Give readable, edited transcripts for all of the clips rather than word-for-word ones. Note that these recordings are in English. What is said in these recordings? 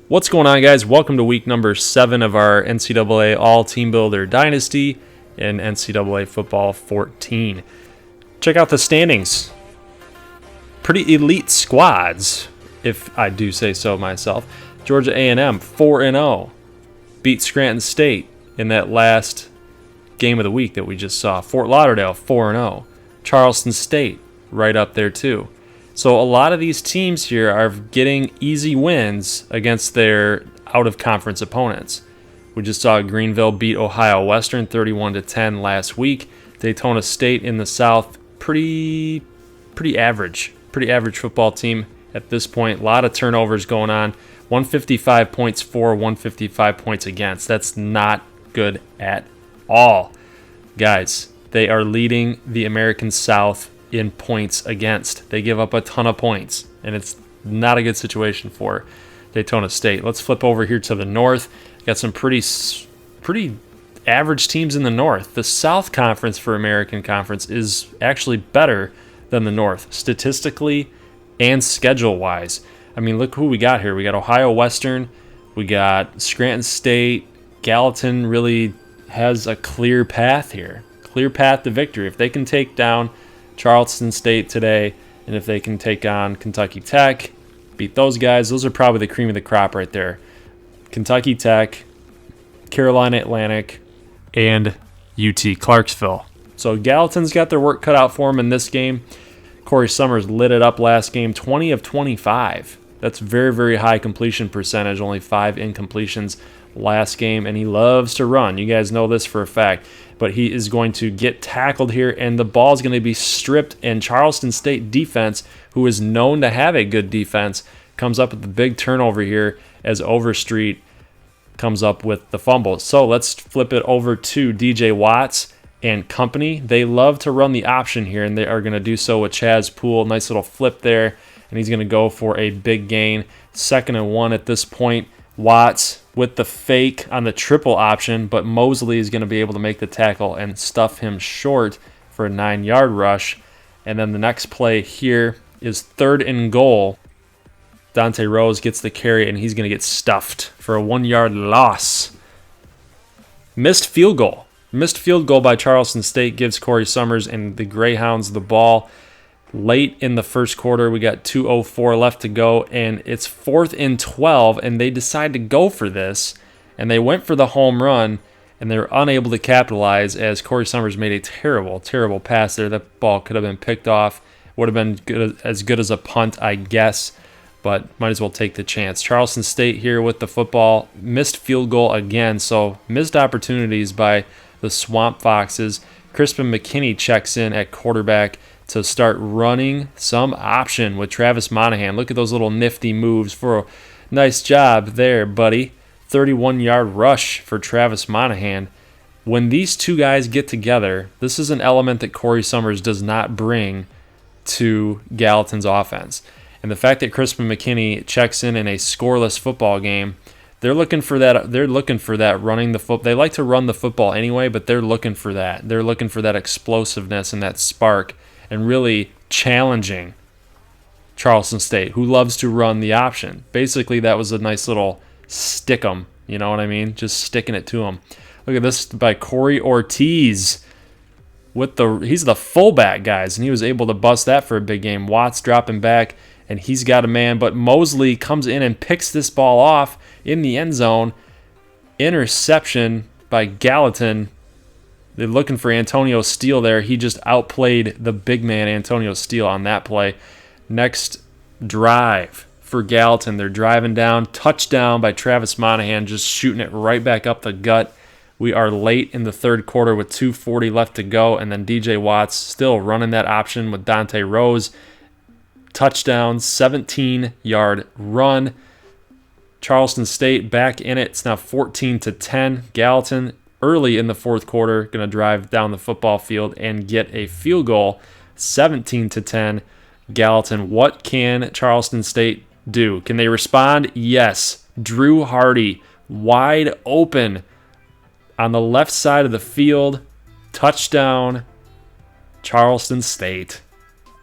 What's going on, guys? Welcome to week number 7 of our NCAA All Teambuilder Dynasty in NCAA Football 14. Check out the standings. Pretty elite squads, if I do say so myself. Georgia A&M 4-0 beat Scranton State in that last game of the week that we just saw. Fort Lauderdale 4-0. Charleston State right up there too. So a lot of these teams here are getting easy wins against their out-of-conference opponents. We just saw Greenville beat Ohio Western 31-10 last week. Daytona State in the South, pretty average football team at this point. A lot of turnovers going on. 155 points for, 155 points against. That's not good at all. Guys, they are leading the American South in points against. They give up a ton of points, and it's not a good situation for Daytona State. Let's flip over here to the north. Got some pretty average teams in the north. The South Conference for American Conference is actually better than the north, statistically and schedule-wise. I mean, look who we got here. We got Ohio Western. We got Scranton State. Gallatin really has a clear path here. Clear path to victory. If they can take down Charleston State today, and if they can take on Kentucky Tech, beat those guys, those are probably the cream of the crop right there. Kentucky Tech, Carolina Atlantic, and UT Clarksville. So Gallatin's got their work cut out for them in this game. Corey Summers lit it up last game, 20 of 25. That's very, very high completion percentage, only 5 incompletions last game, and he loves to run. You guys know this for a fact. But he is going to get tackled here, and the ball is going to be stripped, and Charleston State defense, who is known to have a good defense, comes up with the big turnover here as Overstreet comes up with the fumble. So let's flip it over to DJ Watts and company. They love to run the option here, and they are going to do so with Chaz Poole. Nice little flip there, and he's going to go for a big gain. 2nd and 1 at this point. Watts with the fake on the triple option, but Mosley is going to be able to make the tackle and stuff him short for a 9-yard rush. And then the next play here is 3rd and goal. Dante Rose gets the carry, and he's going to get stuffed for a 1-yard loss. Missed field goal. Missed field goal by Charleston State gives Corey Summers and the Greyhounds the ball. Late in the first quarter, we got 2:04 left to go, and it's 4th and 12, and they decide to go for this, and they went for the home run, and they were unable to capitalize as Corey Summers made a terrible pass there. That ball could have been picked off. Would have been as good as a punt, I guess, but might as well take the chance. Charleston State here with the football. Missed field goal again, so missed opportunities by the Swamp Foxes. Crispin McKinney checks in at quarterback to start running some option with Travis Monahan. Look at those little nifty moves for a nice job there, buddy. 31-yard rush for Travis Monahan. When these two guys get together, this is an element that Corey Summers does not bring to Gallatin's offense. And the fact that Crispin McKinney checks in a scoreless football game, they're looking for that. They're looking for that running the football. They like to run the football anyway, but they're looking for that. They're looking for that explosiveness and that spark, and really challenging Charleston State, who loves to run the option. Basically, that was a nice little stick 'em, you know what I mean? Just sticking it to them. Look at this by Corey Ortiz. He's the fullback, guys, and he was able to bust that for a big game. Watts dropping back, and he's got a man, but Mosley comes in and picks this ball off in the end zone. Interception by Gallatin. They're looking for Antonio Steele there. He just outplayed the big man, Antonio Steele, on that play. Next drive for Gallatin. They're driving down. Touchdown by Travis Monahan, just shooting it right back up the gut. We are late in the third quarter with 2:40 left to go, and then DJ Watts still running that option with Dante Rose. Touchdown, 17-yard run. Charleston State back in it. It's now 14-10. Gallatin early in the fourth quarter, going to drive down the football field and get a field goal, 17-10. Gallatin, what can Charleston State do? Can they respond? Yes. Drew Hardy, wide open on the left side of the field. Touchdown, Charleston State.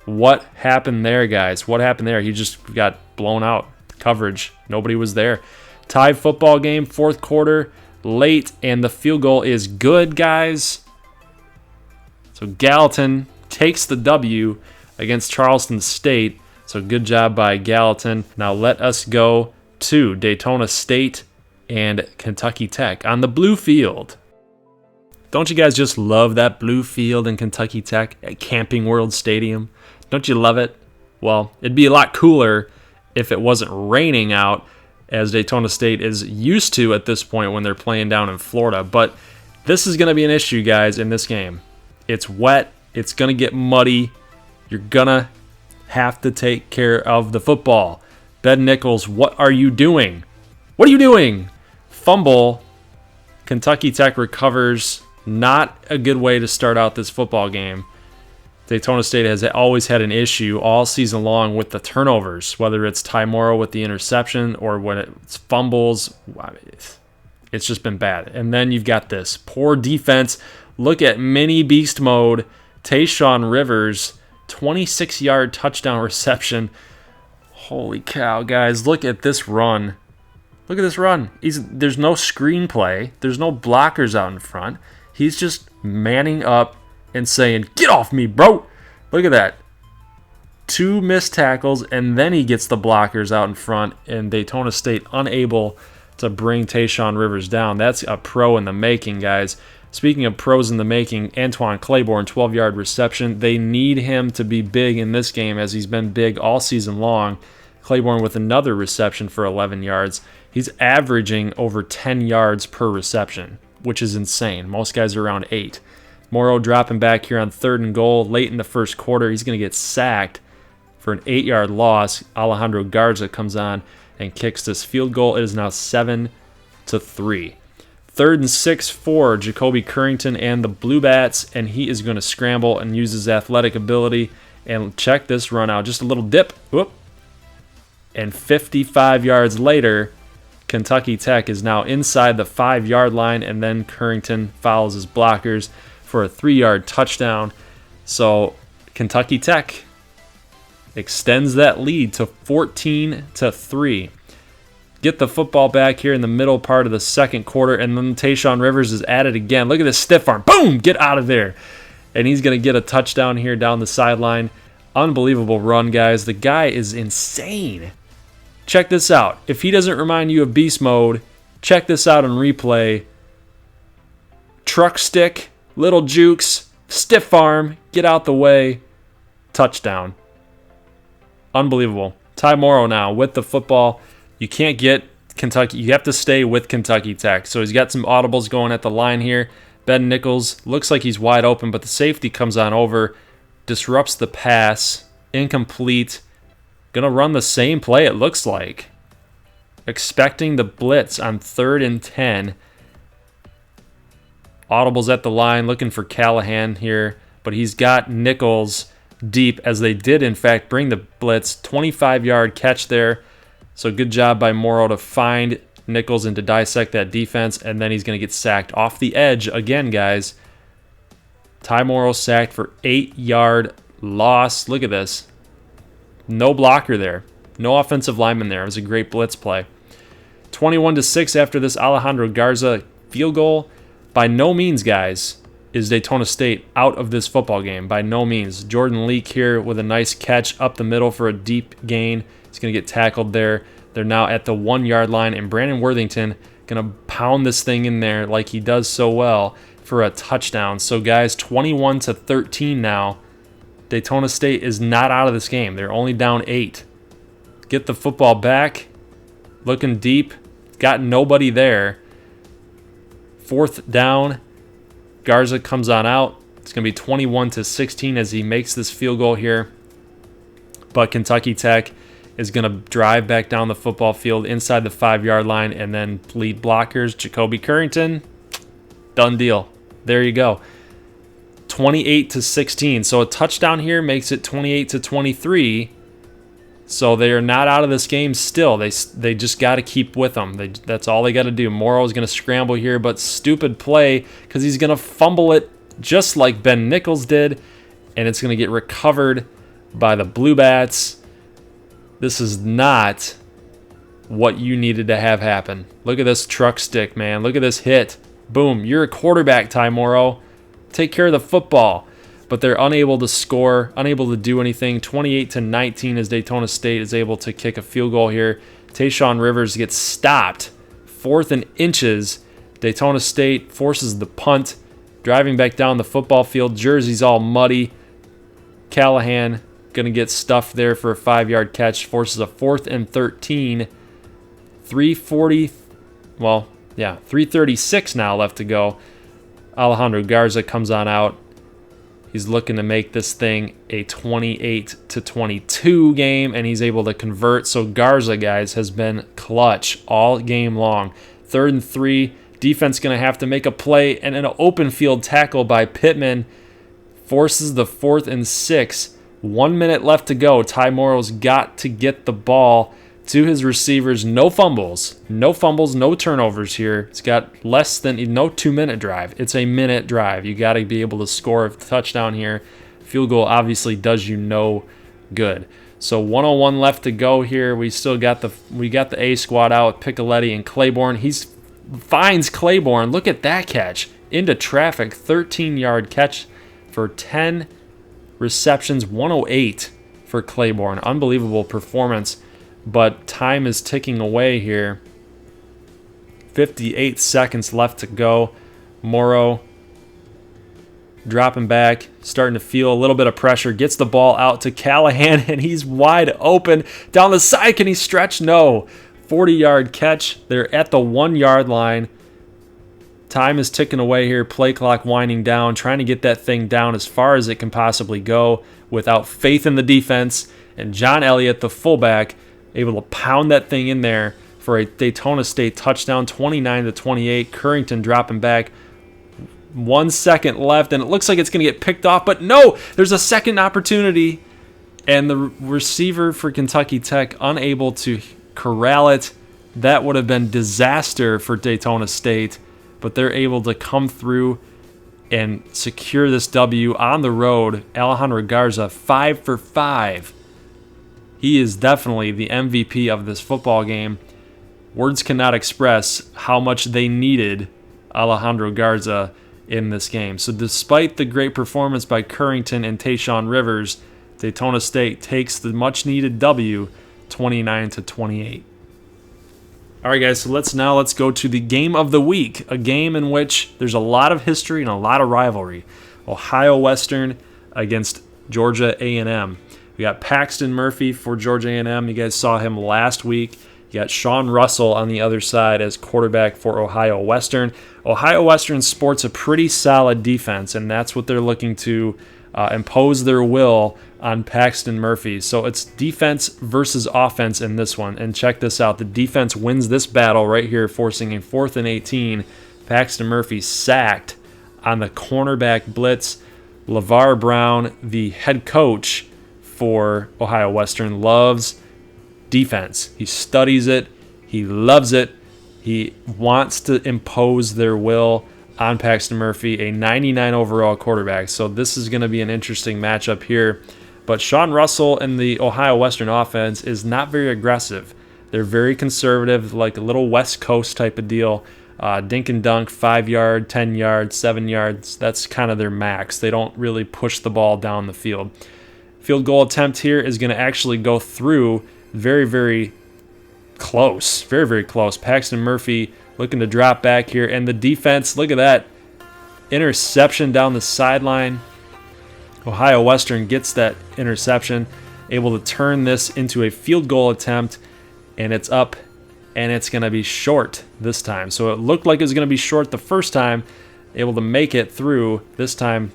What happened there, guys? What happened there? He just got blown out. Coverage. Nobody was there. Tie football game, fourth quarter, late, and the field goal is good, guys. So Gallatin takes the W against Charleston State. So good job by Gallatin. Now let us go to Daytona State and Kentucky Tech on the blue field. Don't you guys just love that blue field in Kentucky Tech at Camping World Stadium? Don't you love it? Well, it'd be a lot cooler if it wasn't raining out, as Daytona State is used to at this point when they're playing down in Florida. But this is going to be an issue, guys, in this game. It's wet. It's going to get muddy. You're going to have to take care of the football. Ben Nichols, what are you doing? What are you doing? Fumble. Kentucky Tech recovers. Not a good way to start out this football game. Daytona State has always had an issue all season long with the turnovers, whether it's Ty Morrow with the interception or when it's fumbles. It's just been bad. And then you've got this poor defense. Look at mini beast mode. Tayshawn Rivers, 26-yard touchdown reception. Holy cow, guys. Look at this run. Look at this run. There's no screenplay. There's no blockers out in front. He's just manning up and saying, "Get off me, bro." Look at that. 2 missed tackles, and then he gets the blockers out in front, and Daytona State unable to bring Tayshawn Rivers down. That's a pro in the making, guys. Speaking of pros in the making, Antoine Claiborne, 12-yard reception. They need him to be big in this game, as he's been big all season long. Claiborne with another reception for 11 yards. He's averaging over 10 yards per reception, which is insane. Most guys are around 8. Morrow dropping back here on 3rd and goal late in the first quarter. He's going to get sacked for an 8-yard loss. Alejandro Garza comes on and kicks this field goal. It is now 7-3. 3rd and 6 for Jacoby Currington and the Blue Bats, and he is going to scramble and use his athletic ability. And check this run out. Just a little dip. Whoop. And 55 yards later, Kentucky Tech is now inside the 5-yard line, and then Currington fouls his blockers for a 3-yard touchdown. So Kentucky Tech extends that lead to 14-3. Get the football back here in the middle part of the second quarter, and then Tayshawn Rivers is at it again. Look at this stiff arm. Boom! Get out of there. And he's going to get a touchdown here down the sideline. Unbelievable run, guys. The guy is insane. Check this out. If he doesn't remind you of beast mode, check this out on replay. Truck stick, little jukes, stiff arm, get out the way, touchdown. Unbelievable. Ty Morrow now with the football. You can't get Kentucky. You have to stay with Kentucky Tech. So he's got some audibles going at the line here. Ben Nichols looks like he's wide open, but the safety comes on over, disrupts the pass, incomplete. Gonna run the same play, it looks like. Expecting the blitz on 3rd and 10. Audibles at the line, looking for Callahan here, but he's got Nichols deep, as they did, in fact, bring the blitz. 25-yard catch there. So good job by Morrow to find Nichols and to dissect that defense, and then he's going to get sacked off the edge again, guys. Ty Morrow sacked for 8-yard loss. Look at this. No blocker there. No offensive lineman there. It was a great blitz play. 21-6 after this Alejandro Garza field goal. By no means, guys, is Daytona State out of this football game. By no means. Jordan Leak here with a nice catch up the middle for a deep gain. He's going to get tackled there. They're now at the 1-yard line, and Brandon Worthington going to pound this thing in there like he does so well for a touchdown. So, guys, 21-13 now. Daytona State is not out of this game. They're only down 8. Get the football back. Looking deep. Got nobody there. 4th down. Garza comes on out. It's going to be 21-16 as he makes this field goal here. But Kentucky Tech is going to drive back down the football field inside the 5-yard line and then lead blockers. Jacoby Currington, done deal. There you go. 28-16. So a touchdown here makes it 28-23. So they are not out of this game still. They just got to keep with them. That's all they got to do. Morrow's going to scramble here, but stupid play because he's going to fumble it just like Ben Nichols did, and it's going to get recovered by the Blue Bats. This is not what you needed to have happen. Look at this truck stick, man. Look at this hit. Boom. You're a quarterback, Ty Morrow. Take care of the football. But they're unable to score, unable to do anything. 28-19 as Daytona State is able to kick a field goal here. Tayshaun Rivers gets stopped. 4th and inches. Daytona State forces the punt. Driving back down the football field. Jersey's all muddy. Callahan going to get stuffed there for a 5-yard catch. Forces a 4th and 13. 3:36 now left to go. Alejandro Garza comes on out. He's looking to make this thing a 28-22 game, and he's able to convert. So Garza, guys, has been clutch all game long. 3rd and 3. Defense going to have to make a play, and an open field tackle by Pittman forces the 4th and 6. 1 minute left to go. Ty Morrow's got to get the ball to his receivers. No fumbles, no turnovers here. It's got less than no 2-minute drive. It's a minute drive. You got to be able to score a touchdown here. Field goal obviously does you no good. So 101 left to go here. We got the A squad out with Picoletti and Claiborne. He finds Claiborne. Look at that catch into traffic. 13-yard catch for 10 receptions. 108 for Claiborne. Unbelievable performance. But time is ticking away here. 58 seconds left to go. Morrow dropping back, starting to feel a little bit of pressure. Gets the ball out to Callahan, and he's wide open. Down the side, can he stretch? No. 40-yard catch. They're at the 1-yard line. Time is ticking away here. Play clock winding down. Trying to get that thing down as far as it can possibly go without faith in the defense. And John Elliott, the fullback, able to pound that thing in there for a Daytona State touchdown, 29-28. Currington dropping back. 1 second left, and it looks like it's going to get picked off, but no, there's a second opportunity, and the receiver for Kentucky Tech unable to corral it. That would have been disaster for Daytona State, but they're able to come through and secure this W on the road. Alejandro Garza, 5 for 5. He is definitely the MVP of this football game. Words cannot express how much they needed Alejandro Garza in this game. So despite the great performance by Currington and Tayshaun Rivers, Daytona State takes the much-needed W, 29-28. All right, guys, so let's go to the game of the week, a game in which there's a lot of history and a lot of rivalry. Ohio Western against Georgia A&M. We got Paxton Murphy for Georgia A&M. You guys saw him last week. You got Sean Russell on the other side as quarterback for Ohio Western. Ohio Western sports a pretty solid defense, and that's what they're looking to impose their will on Paxton Murphy. So it's defense versus offense in this one. And check this out. The defense wins this battle right here, forcing a 4th and 18. Paxton Murphy sacked on the cornerback blitz. LeVar Brown, the head coach for Ohio Western, loves defense. He studies it. He loves it. He wants to impose their will on Paxton Murphy, a 99 overall quarterback. So this is going to be an interesting matchup here. But Sean Russell and the Ohio Western offense is not very aggressive. They're very conservative, like a little West Coast type of deal. Dink and dunk, 5 yard, 10 yards, 7 yards. That's kind of their max. They don't really push the ball down the field. Field goal attempt here is going to actually go through. Very, very close. Very, very close. Paxton Murphy looking to drop back here. And the defense, look at that. Interception down the sideline. Ohio Western gets that interception. Able to turn this into a field goal attempt. And it's up. And it's going to be short this time. So it looked like it was going to be short the first time. Able to make it through. This time,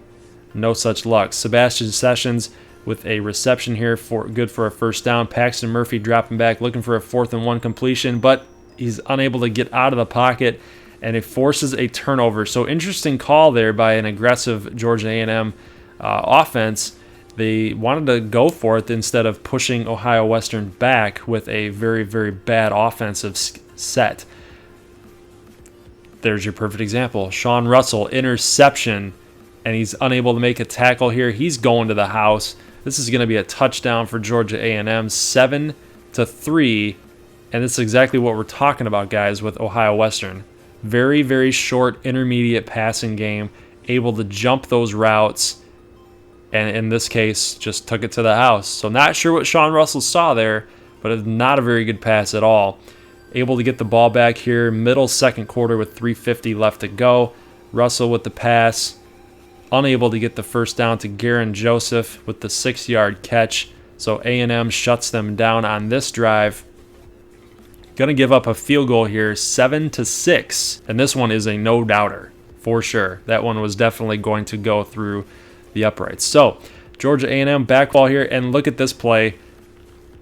no such luck. Sebastian Sessions with a reception here good for a first down. Paxton Murphy dropping back, looking for a 4th and 1 completion, but he's unable to get out of the pocket, and it forces a turnover. So interesting call there by an aggressive Georgia A&M offense. They wanted to go for it instead of pushing Ohio Western back with a very, very bad offensive set. There's your perfect example. Sean Russell, interception, and he's unable to make a tackle here. He's going to the house. This is going to be a touchdown for Georgia A&M, 7-3. And this is exactly what we're talking about, guys, with Ohio Western. Very, very short, intermediate passing game, able to jump those routes, and in this case, just took it to the house. So not sure what Sean Russell saw there, but it's not a very good pass at all. Able to get the ball back here, middle second quarter with 3:50 left to go. Russell with the pass, unable to get the first down to Garin Joseph with the 6-yard catch. So A&M shuts them down on this drive. Going to give up a field goal here, 7-6. And this one is a no-doubter, for sure. That one was definitely going to go through the uprights. So Georgia A&M back ball here, and look at this play.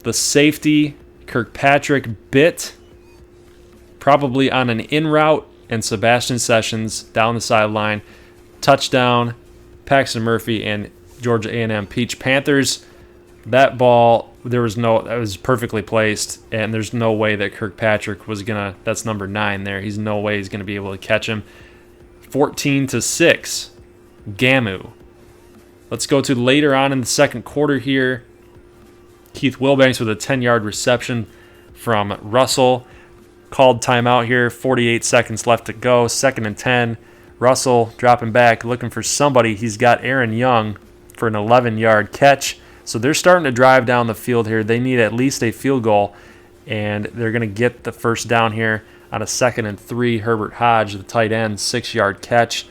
The safety, Kirkpatrick, bit probably on an in route, and Sebastian Sessions down the sideline. Touchdown, Paxton Murphy and Georgia A&M Peach Panthers. That ball, that was perfectly placed, and there's no way that Kirkpatrick was going to, that's number 9 there. He's no way he's going to be able to catch him. 14-6, Gamu. Let's go to later on in the second quarter here. Keith Wilbanks with a 10-yard reception from Russell. Called timeout here, 48 seconds left to go, 2nd and 10. Russell dropping back, looking for somebody. He's got Aaron Young for an 11-yard catch. So they're starting to drive down the field here. They need at least a field goal, and they're going to get the first down here on a 2nd and 3. Herbert Hodge, the tight end, 6-yard catch.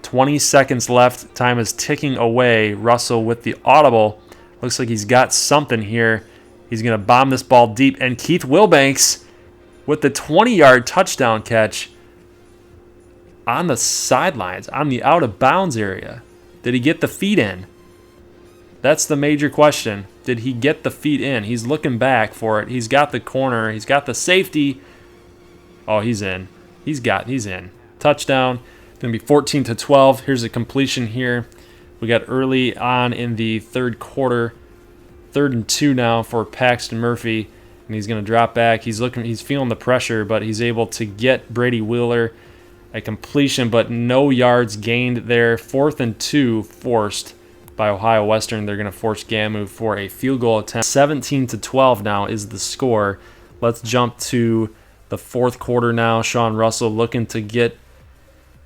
20 seconds left. Time is ticking away. Russell with the audible. Looks like he's got something here. He's going to bomb this ball deep, and Keith Wilbanks with the 20-yard touchdown catch on the sidelines, on the out-of-bounds area. Did he get the feet in? That's the major question. Did he get the feet in? He's looking back for it. He's got the corner. He's got the safety. Oh, he's in. He's in. Touchdown. Going to be 14-12. Here's a completion here. We got early on in the third quarter. 3rd and 2 now for Paxton Murphy. And he's going to drop back. He's feeling the pressure, but he's able to get Brady Wheeler a completion, but no yards gained there. 4th and 2 forced by Ohio Western. They're going to force Gamu for a field goal attempt. 17-12 now is the score. Let's jump to the fourth quarter now. Sean Russell looking to get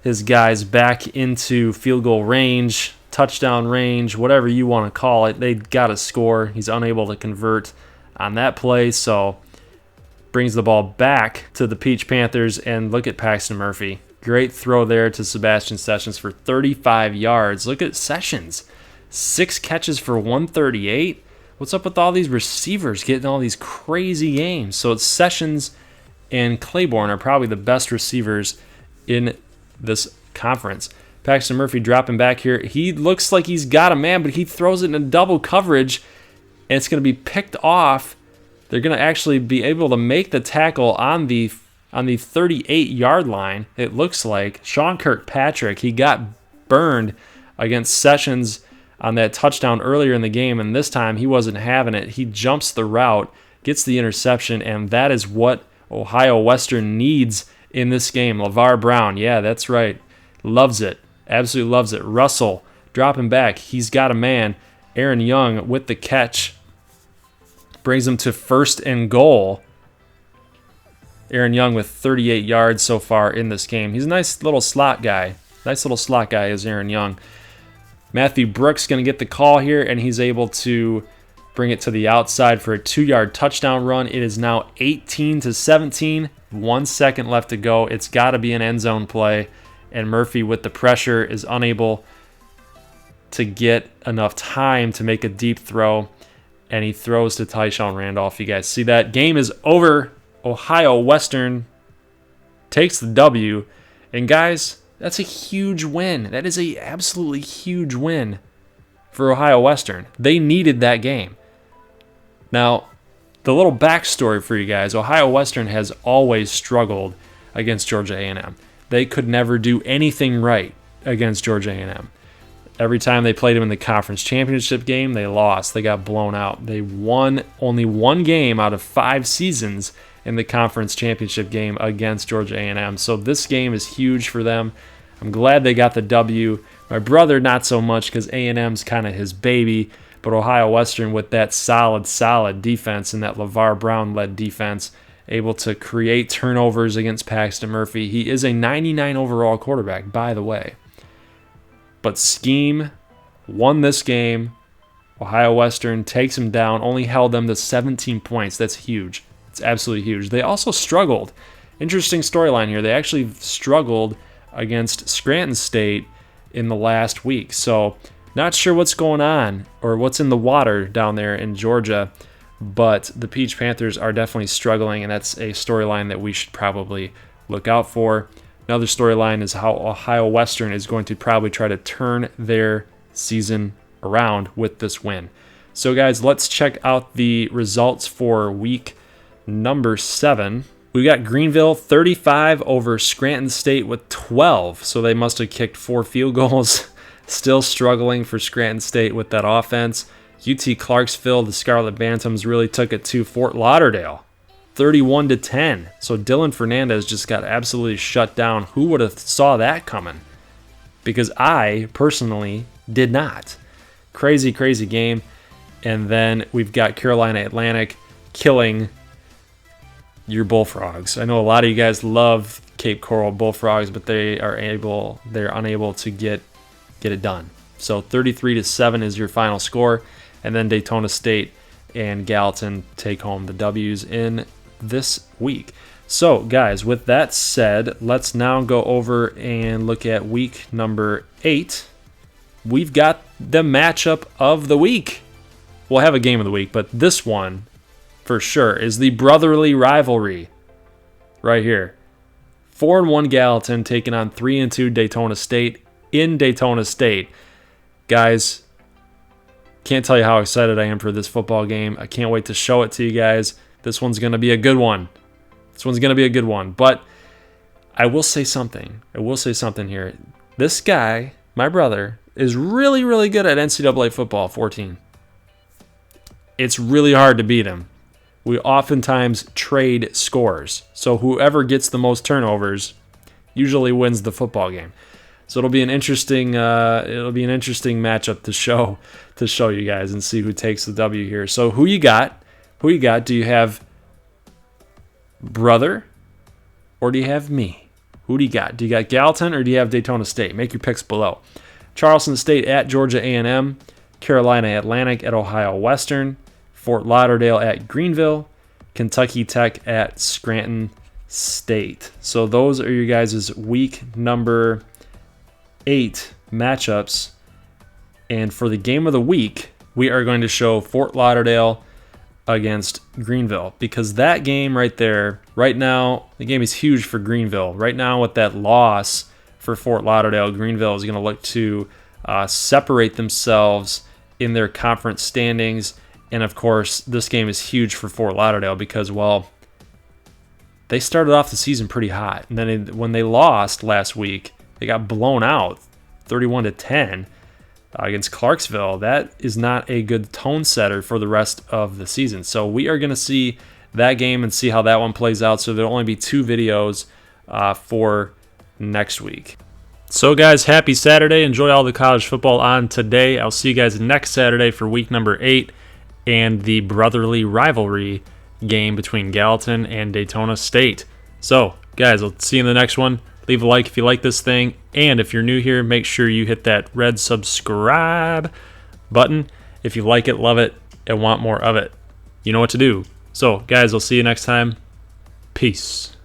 his guys back into field goal range, touchdown range, whatever you want to call it. They got to score. He's unable to convert on that play, so brings the ball back to the Peach Panthers, and look at Paxton Murphy. Great throw there to Sebastian Sessions for 35 yards. Look at Sessions. 6 catches for 138. What's up with all these receivers getting all these crazy games? So it's Sessions and Claiborne are probably the best receivers in this conference. Paxton Murphy dropping back here. He looks like he's got a man, but he throws it in double coverage, and it's going to be picked off. They're going to actually be able to make the tackle on the 38-yard line. It looks like Sean Kirkpatrick, he got burned against Sessions on that touchdown earlier in the game, and this time he wasn't having it. He jumps the route, gets the interception, and that is what Ohio Western needs in this game. LeVar Brown, yeah, that's right. Loves it. Absolutely loves it. Russell dropping back. He's got a man. Aaron Young with the catch. Brings him to 1st and goal. Aaron Young with 38 yards so far in this game. He's a nice little slot guy. Nice little slot guy is Aaron Young. Matthew Brooks going to get the call here, and he's able to bring it to the outside for a 2-yard touchdown run. It is now 18-17. 1 second left to go. It's got to be an end zone play, and Murphy with the pressure is unable to get enough time to make a deep throw, and he throws to Tyshawn Randolph. You guys see that? Game is over. Ohio Western takes the W, and guys, that's a huge win. That is a absolutely huge win for Ohio Western. They needed that game. Now, the little backstory for you guys, Ohio Western has always struggled against Georgia A&M. They could never do anything right against Georgia A&M. Every time they played them in the conference championship game, they lost. They got blown out. They won only one game out of 5 seasons in the conference championship game against Georgia A&M. So this game is huge for them. I'm glad they got the W. My brother, not so much, because A&M's kind of his baby. But Ohio Western, with that solid defense and that LeVar Brown-led defense, able to create turnovers against Paxton Murphy. He is a 99 overall quarterback, by the way. But scheme won this game. Ohio Western takes him down, only held them to 17 points. That's huge. It's absolutely huge. They also struggled. Interesting storyline here. They actually struggled against Scranton State in the last week. So not sure what's going on or what's in the water down there in Georgia, but the Peach Panthers are definitely struggling, and that's a storyline that we should probably look out for. Another storyline is how Ohio Western is going to probably try to turn their season around with this win. So guys, let's check out the results for week number 7. We got Greenville 35 over Scranton State with 12, so they must have kicked 4 field goals. Still struggling for Scranton State with that offense. UT Clarksville, the Scarlet Bantams, really took it to Fort Lauderdale, 31-10. So Dylan Fernandez just got absolutely shut down. Who would have saw that coming? Because I personally did not. Crazy game. And then we've got Carolina Atlantic killing your Bullfrogs. I know a lot of you guys love Cape Coral Bullfrogs, but they're unable to get it done. So 33-7 is your final score. And then Daytona State and Gallatin take home the W's in this week. So, guys, with that said, let's now go over and look at week number 8. We've got the matchup of the week. We'll have a game of the week, but this one, for sure, is the brotherly rivalry right here. 4-1 Gallatin taking on 3-2 Daytona State in Daytona State. Guys, can't tell you how excited I am for this football game. I can't wait to show it to you guys. This one's going to be a good one. But I will say something. Here. This guy, my brother, is really good at NCAA football 14. It's really hard to beat him. We oftentimes trade scores. So whoever gets the most turnovers usually wins the football game. So it'll be an interesting matchup to show you guys and see who takes the W here. So who you got? Do you have brother or do you have me? Who do you got? Do you got Gallatin or do you have Daytona State? Make your picks below. Charleston State at Georgia A&M, Carolina Atlantic at Ohio Western, Fort Lauderdale at Greenville, Kentucky Tech at Scranton State. So those are your guys' week number 8 matchups. And for the game of the week, we are going to show Fort Lauderdale against Greenville, because that game right there, right now, the game is huge for Greenville. Right now, with that loss for Fort Lauderdale, Greenville is going to look to separate themselves in their conference standings. And of course, this game is huge for Fort Lauderdale because, well, they started off the season pretty hot. And then when they lost last week, they got blown out 31-10 against Clarksville. That is not a good tone setter for the rest of the season. So we are going to see that game and see how that one plays out. So there'll only be 2 videos for next week. So guys, happy Saturday. Enjoy all the college football on today. I'll see you guys next Saturday for week number 8 and the brotherly rivalry game between Gallatin and Daytona State. So guys, I'll see you in the next one. Leave a like if you like this thing. And if you're new here, make sure you hit that red subscribe button if you like it, love it, and want more of it. You know what to do. So, guys, I'll see you next time. Peace.